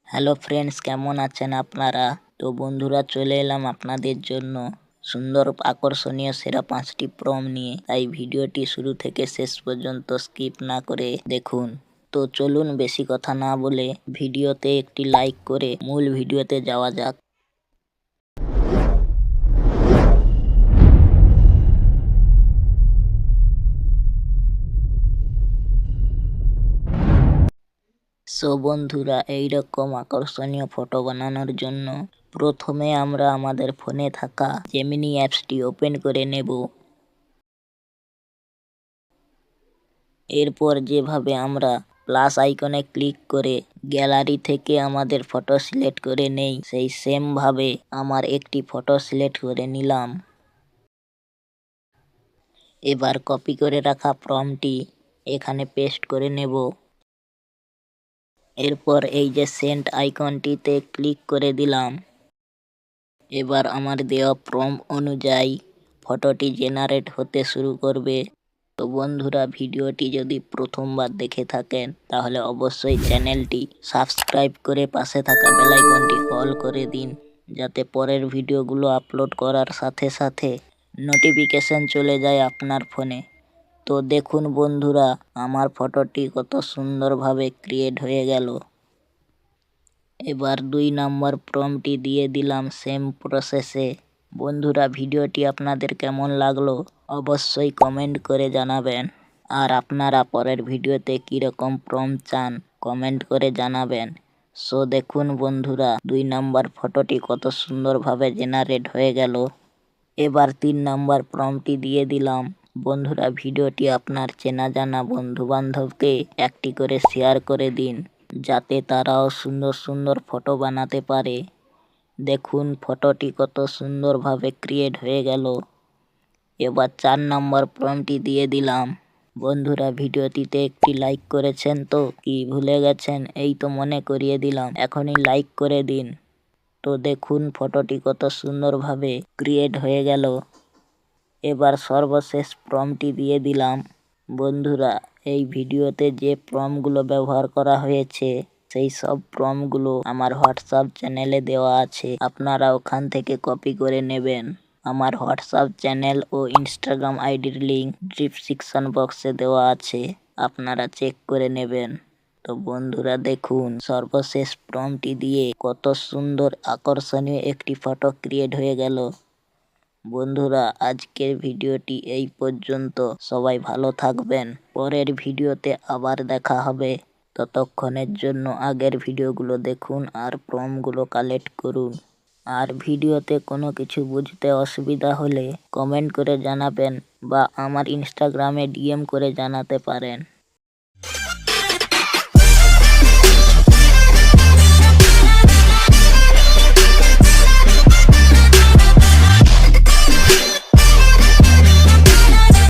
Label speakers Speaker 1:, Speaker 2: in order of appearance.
Speaker 1: Hello friends, কেমন আছেন আপনারা? তো বন্ধুরা, চলে এলাম আপনাদের জন্য সুন্দর আকর্ষণীয় সেরা 5টি প্রম নিয়ে। তাই ভিডিওটি শুরু থেকে শেষ পর্যন্ত স্কিপ না করে দেখুন। তো চলুন বেশি কথা না বলে ভিডিওতে একটি লাইক করে মূল ভিডিওতে যাওয়া যাক। সো বন্ধুরা, এইরকম আকর্ষণীয় ফটো বানানোর জন্য প্রথমে আমরা আমাদের ফোনে থাকা জেমিনি অ্যাপসটি ওপেন করে নেব। এরপর যেভাবে আমরা প্লাস আইকনে ক্লিক করে গ্যালারি থেকে আমাদের ফটো সিলেক্ট করে নেই, সেই সেম ভাবে আমার একটি ফটো সিলেক্ট করে নিলাম। এবার কপি করে রাখা প্রম্পটটি এখানে পেস্ট করে নেব। এরপর এই যে সেন্ড আইকনটিতে ক্লিক করে দিলাম। এবার আমার দেওয়া প্রম্পট অনুযায়ী ফটোটি জেনারেট হতে শুরু করবে। তো বন্ধুরা, ভিডিওটি যদি প্রথমবার দেখে থাকেন তাহলে অবশ্যই চ্যানেলটি সাবস্ক্রাইব করে পাশে থাকা বেল আইকনটি অল করে দিন, যাতে পরের ভিডিওগুলো আপলোড করার সাথে সাথে নোটিফিকেশন চলে যায় আপনার ফোনে। তো দেখুন বন্ধুরা, আমার ফটোটি কত সুন্দরভাবে ক্রিয়েট হয়ে গেল। এবার 2 নম্বর প্রম্পটটি দিয়ে দিলাম সেম প্রসেসে। বন্ধুরা, ভিডিওটি আপনাদের কেমন লাগলো অবশ্যই কমেন্ট করে জানাবেন। আর আপনারা পরের ভিডিওতে কীরকম প্রম্পট চান কমেন্ট করে জানাবেন। সো দেখুন বন্ধুরা, 2 নম্বর ফটোটি কত সুন্দরভাবে জেনারেট হয়ে গেল। এবার 3 নম্বর প্রম্পটটি দিয়ে দিলাম। বন্ধুরা, ভিডিওটি আপনার চেনা জানা বন্ধু বান্ধবকে একটি করে শেয়ার করে দিন, যাতে তারাও সুন্দর সুন্দর ফটো বানাতে পারে। দেখুন ফটোটি কত সুন্দরভাবে ক্রিয়েট হয়ে গেল। এবার 4 নম্বর প্রম্পটটি দিয়ে দিলাম। বন্ধুরা, ভিডিওটিতে একটি লাইক করেছেন তো? কি ভুলে গেছেন? এই তো মনে করিয়ে দিলাম, এখনই লাইক করে দিন। তো দেখুন ফটোটি কত সুন্দরভাবে ক্রিয়েট হয়ে গেল। এবার সর্বশেষ প্রম্পটটি দিয়ে দিলাম। বন্ধুরা, এই ভিডিওতে যে প্রম্পটগুলো ব্যবহার করা হয়েছে সেই সব প্রম্পটগুলো আমার হোয়াটসঅ্যাপ চ্যানেলে দেওয়া আছে, আপনারা ওখান থেকে কপি করে নেবেন। আমার হোয়াটসঅ্যাপ চ্যানেল ও ইনস্টাগ্রাম আইডির লিঙ্ক ডিসক্রিপশন বক্সে দেওয়া আছে, আপনারা চেক করে নেবেন। তো বন্ধুরা দেখুন, সর্বশেষ প্রম্পটটি দিয়ে কত সুন্দর আকর্ষণীয় একটি ফটো ক্রিয়েট হয়ে গেল। বন্ধুরা, আজকের ভিডিওটি এই পর্যন্ত। সবাই ভালো থাকবেন। পরের ভিডিওতে আবার দেখা হবে। ততক্ষণের জন্য আগের ভিডিওগুলো দেখুন আর প্রম্পটগুলো কালেক্ট করুন। আর ভিডিওতে কোনো কিছু বুঝতে অসুবিধা হলে কমেন্ট করে জানাবেন বা আমার ইনস্টাগ্রামে ডিএম করে জানাতে পারেন।